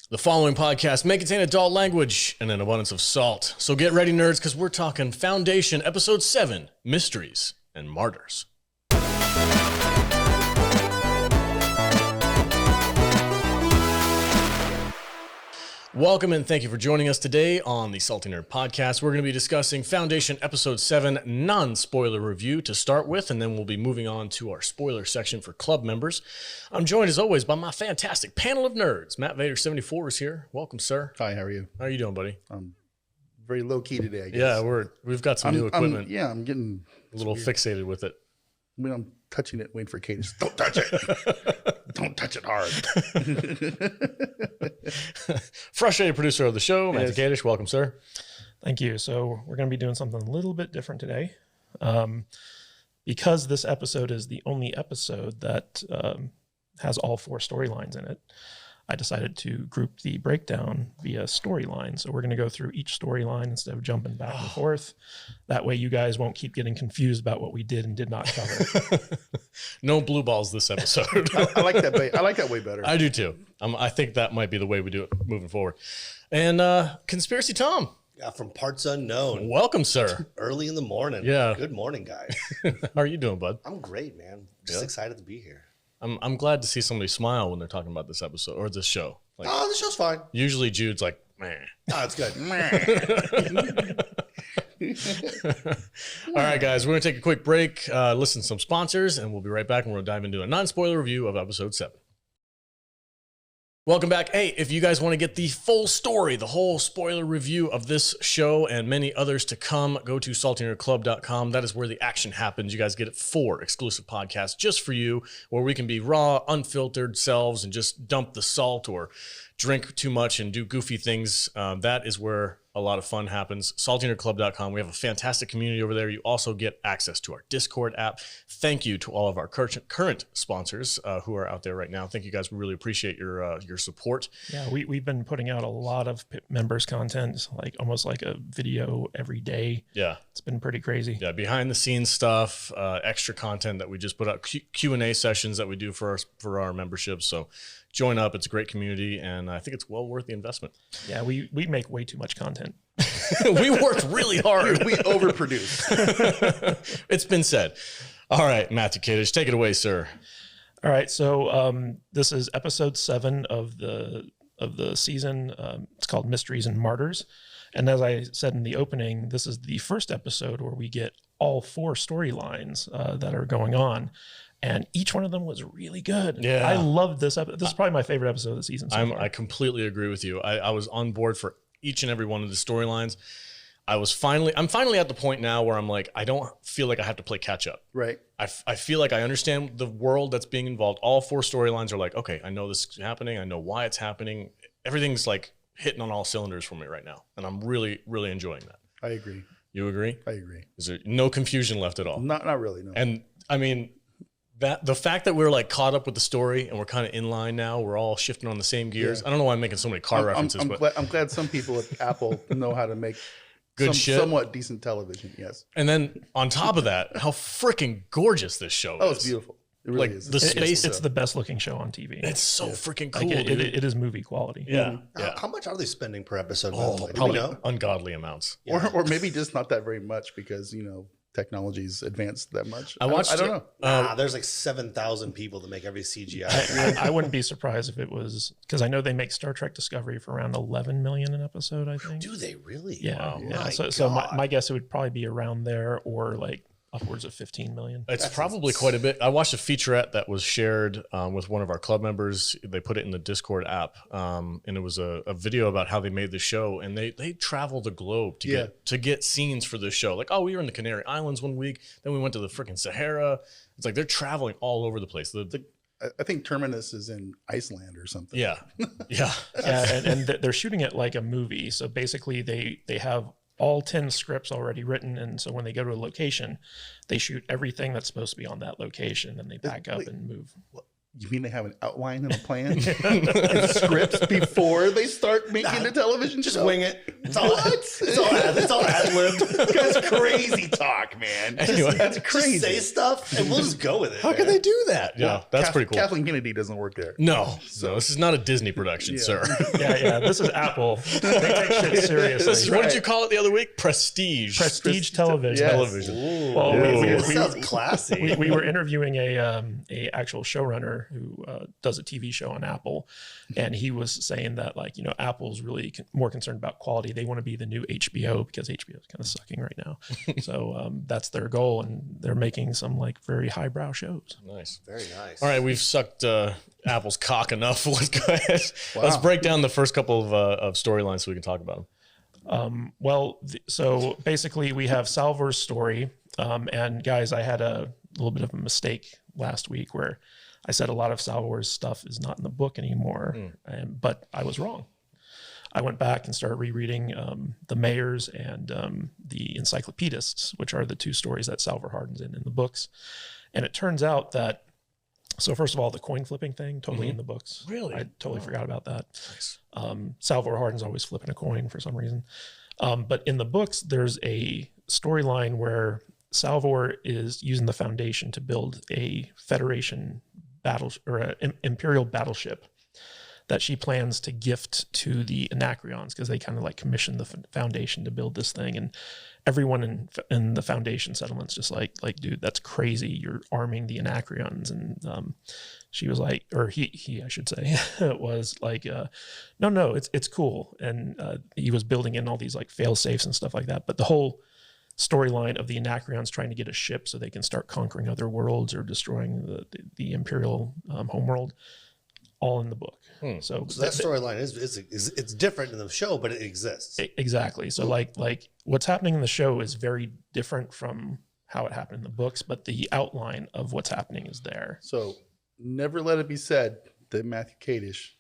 The following podcast may contain adult language and an abundance of salt. So get ready, nerds, because we're talking Foundation, Episode 7, Mysteries and Martyrs. Welcome and thank you for joining us today on the Salty Nerd Podcast. We're going to be discussing Foundation Episode 7 non-spoiler review to start with, and then we'll be moving on to our spoiler section for club members. I'm joined, as always, by my fantastic panel of nerds. Matt Vader 74 is here. Welcome, sir. Hi, how are you? How are you doing, buddy? I'm very low-key today, I guess. Yeah, we've got some new equipment. I'm getting a little fixated with it. When I'm touching it, waiting for Kate to don't touch it. Don't touch it hard. Frustrated producer of the show, Matthew Kadish. Welcome, sir. Thank you. So we're going to be doing something a little bit different today. Because this episode is the only episode that has all 4 storylines in it, I decided to group the breakdown via storyline. So we're going to go through each storyline instead of jumping back and forth. That way you guys won't keep getting confused about what we did and did not cover. No blue balls this episode. I like that. I like that way better. I do too. I think that might be the way we do it moving forward. And Conspiracy Tom. Yeah, from parts unknown. Welcome, sir. Early in the morning. Yeah. Good morning, guys. How are you doing, bud? I'm great, man. Just excited to be here. I'm glad to see somebody smile when they're talking about this episode or this show. Like, Oh, the show's fine. usually Jude's like, meh. No, it's good. All right, guys, we're going to take a quick break, listen to some sponsors, and we'll be right back, and we're going to dive into a non-spoiler review of Episode 7. Welcome back. Hey, if you guys want to get the full story, the whole spoiler review of this show and many others to come, go to saltynerdclub.com. That is where the action happens. You guys get 4 exclusive podcasts just for you, where we can be raw, unfiltered selves and just dump the salt or drink too much and do goofy things. That is where a lot of fun happens. saltynerdclub.com. We have a fantastic community over there. You also get access to our Discord app. Thank you to all of our current sponsors who are out there right now. Thank you guys. We really appreciate your support. Yeah, we've been putting out a lot of members content, like almost like a video every day. Yeah. It's been pretty crazy. Yeah, behind the scenes stuff, extra content that we just put out, Q&A sessions that we do for our memberships. So join up. It's a great community, and I think it's well worth the investment. Yeah, we make way too much content. We worked really hard. We overproduce. It's been said. All right, Matthew Kadish, take it away, sir. All right, so this is episode 7 of the season. It's called Mysteries and Martyrs. And as I said in the opening, this is the first episode where we get all 4 storylines that are going on. And each one of them was really good. Yeah. I loved this episode. This is probably my favorite episode of the season so far. I completely agree with you. I was on board for each and every one of the storylines. I'm finally at the point now where I'm like, I don't feel like I have to play catch up. Right. I feel like I understand the world that's being involved. All 4 storylines are like, okay, I know this is happening. I know why it's happening. Everything's like hitting on all cylinders for me right now. And I'm really, really enjoying that. I agree. You agree? I agree. Is there no confusion left at all? Not really, no. And I mean, the fact that we're like caught up with the story and we're kind of in line now, we're all shifting on the same gears. Yeah. I don't know why I'm making so many car references, I'm glad some people at Apple know how to make good shit. Somewhat decent television, yes. And then on top of that, how freaking gorgeous this show is. Oh, it's beautiful. It really is. The space. It's the best looking show on TV. It's so freaking cool. Like it is movie quality. Yeah. How much are they spending per episode? Probably ungodly amounts. Yeah. Or maybe just not that very much because, technology's advanced that much. I don't know. There's like 7,000 people that make every CGI. I wouldn't be surprised if it was, because I know they make Star Trek Discovery for around 11 million an episode, I think. Do they really? Yeah. Wow. Yeah. So my guess, it would probably be around there or like upwards of 15 million. It's probably quite a bit. I watched a featurette that was shared with one of our club members. They put it in the Discord app, and it was a video about how they made the show. And they travel the globe to get scenes for this show. Like, we were in the Canary Islands one week, then we went to the freaking Sahara. It's like they're traveling all over the place. I think Terminus is in Iceland or something. Yeah, yeah, and they're shooting it like a movie. So basically, they have all 10 scripts already written, and so when they go to a location, they shoot everything that's supposed to be on that location, and they pack up and move. You mean they have an outline and a plan and scripts before they start making the television show? Just wing it. It's all ad-libbed. That's crazy talk, man. Anyway, that's crazy. Just say stuff and we'll just go with it. How can they do that? Yeah, that's pretty cool. Kathleen Kennedy doesn't work there. No, this is not a Disney production, sir. Yeah. This is Apple. They take shit seriously. What did you call it the other week? Prestige. Prestige television. Yes. Television. Ooh, Well, that sounds classy. We were interviewing a actual showrunner who does a TV show on Apple, and he was saying that Apple's really more concerned about quality. They want to be the new HBO because HBO is kind of sucking right now. So that's their goal, and they're making some very highbrow shows. Nice. Very nice. All right, we've sucked Apple's cock enough. Let's go ahead. Wow. Let's break down the first couple of storylines so we can talk about them. So basically we have Salvor's story. And guys, I had a little bit of a mistake last week where I said a lot of Salvor's stuff is not in the book anymore, but I was wrong. I went back and started rereading the Mayors and the Encyclopedists, which are the two stories that Salvor Hardin's in the books. And it turns out that, so first of all, the coin flipping thing, totally in the books. Really? I totally forgot about that. Nice. Salvor Hardin's always flipping a coin for some reason. But in the books, there's a storyline where Salvor is using the Foundation to build a Federation an Imperial battleship that she plans to gift to the Anacreons because they kind of commissioned the Foundation to build this thing, and everyone in the Foundation settlement's just like, dude, that's crazy. You're arming the Anacreons, and she was like, or he I should say, was like, no, it's cool, and he was building in all these fail safes and stuff like that, but the whole storyline of the Anacreons trying to get a ship so they can start conquering other worlds or destroying the Imperial homeworld, all in the book. So that storyline is different in the show, but it exists. Exactly. So like what's happening in the show is very different from how it happened in the books, but the outline of what's happening is there. So never let it be said that Matthew Kadish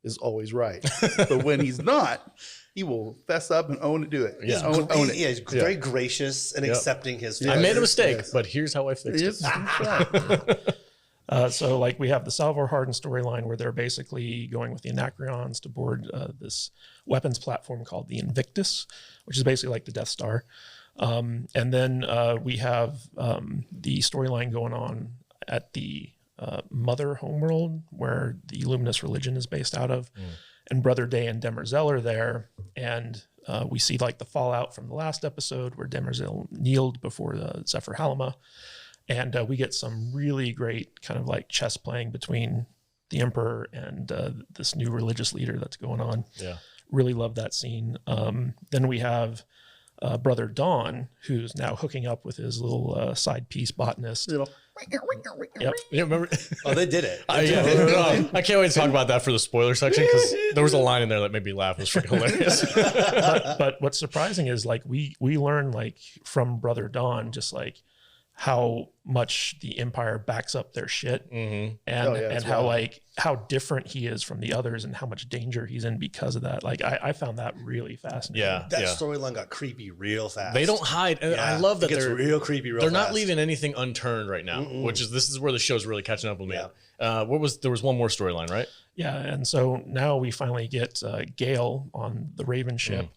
is always right. But when he's not, he will fess up and own it. Yeah, own it. Yeah, he's very gracious and accepting his failure. I made a mistake, but here's how I fixed it. So we have the Salvor Hardin storyline where they're basically going with the Anacreons to board this weapons platform called the Invictus, which is basically like the Death Star. And then we have the storyline going on at the Mother homeworld where the Luminous religion is based out of. And Brother Day and Demerzel are there. And we see the fallout from the last episode where Demerzel kneeled before the Zephyr Halima. And we get some really great kind of chess playing between the Emperor and this new religious leader that's going on. Yeah. Really love that scene. Then we have Brother Dawn, who's now hooking up with his little side piece botanist. Yep. Yeah, remember? Oh, they did it. I can't wait to talk about that for the spoiler section because there was a line in there that made me laugh. It was freaking hilarious. but what's surprising is we learn from Brother Dawn just how much the Empire backs up their shit, and how different he is from the others and how much danger he's in because of that. I found that really fascinating. Yeah, that storyline got creepy real fast. They don't hide. And I love that they're real creepy. Real they're fast. not leaving anything unturned right now, this is where the show's really catching up with me. Yeah. There was one more storyline, right? Yeah, and so now we finally get Gale on the Raven ship.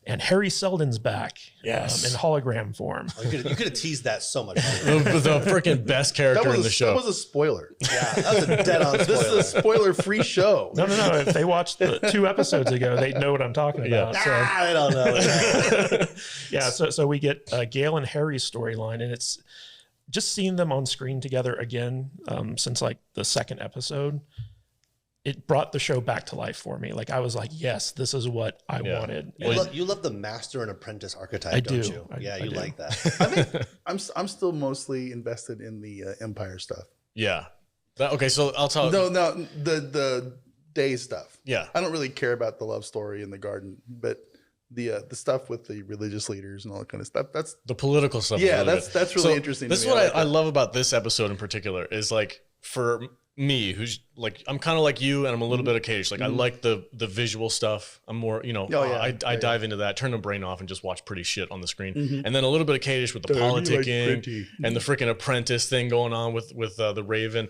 And Hari Seldon's back, in hologram form. Oh, you could have teased that so much. the freaking best character in the show. That was a spoiler. Yeah, that was a dead-on spoiler. This is a spoiler-free show. No. If they watched the 2 episodes ago, they'd know what I'm talking about. Yeah. They don't know. Yeah, so we get Gale and Harry's storyline, and it's just seeing them on screen together again since the second episode. It brought the show back to life for me. I was like, yes, this is what I wanted. You love the master and apprentice archetype, don't you? I do. Like that. I think I'm still mostly invested in the Empire stuff. Yeah. Okay, so I'll tell. No, the day stuff. Yeah. I don't really care about the love story in the garden, but the stuff with the religious leaders and all that kind of stuff. That's the political stuff. Yeah, that's really interesting. This is what I love about this episode in particular is for me, who's I'm kind of like you, and I'm a little bit of Kadish. I like the visual stuff. I'm more, I dive into that, turn the brain off, and just watch pretty shit on the screen. And then a little bit of Kadish with the politicking and the freaking apprentice thing going on with the Raven.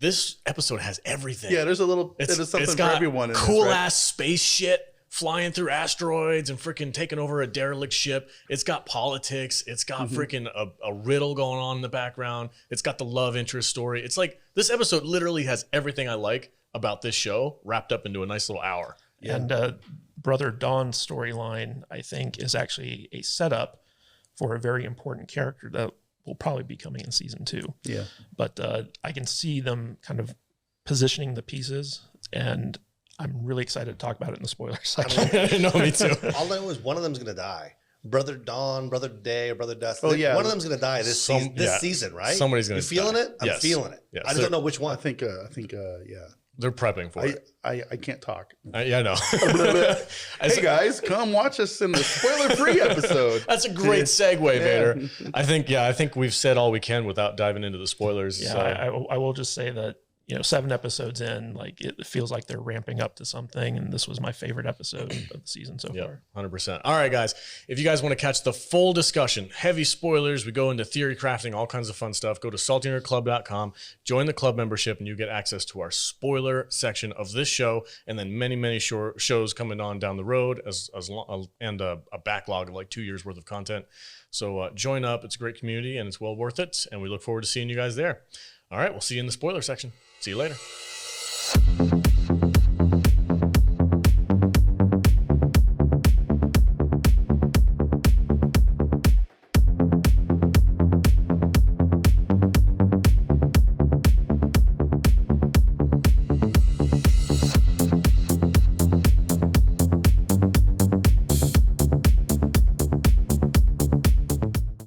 This episode has everything. Yeah, there's something for everyone. Cool ass space shit, flying through asteroids and freaking taking over a derelict ship. It's got politics. It's got freaking a riddle going on in the background. It's got the love interest story. It's like this episode literally has everything I like about this show wrapped up into a nice little hour. Yeah. And Brother Dawn's storyline, I think, is actually a setup for a very important character that will probably be coming in season 2. Yeah. But I can see them kind of positioning the pieces, and I'm really excited to talk about it in the spoiler section. No, me too. All I know is one of them's going to die. Brother Dawn, Brother Day, or Brother Dust. Oh, yeah. One of them's going to die this season, right? Somebody's going to to You feeling die. it? I'm Yes. feeling it. Yes. I just don't know which one. I think, yeah. They're prepping for it. I can't talk. Yeah, I know. Hey guys, come watch us in the spoiler-free episode. That's a great segue, Vader. I think we've said all we can without diving into the spoilers. Yeah, So. I will just say that, 7 episodes in, like it feels like they're ramping up to something, and this was my favorite episode of the season so far. 100%. All right, guys. If you guys want to catch the full discussion, heavy spoilers, we go into theory crafting, all kinds of fun stuff. Go to saltingerclub.com, join the club membership, and you get access to our spoiler section of this show, and then many shows coming on down the road, and a backlog of like 2 years worth of content. So join up. It's a great community, and it's well worth it. And we look forward to seeing you guys there. All right, we'll see you in the spoiler section. See you later.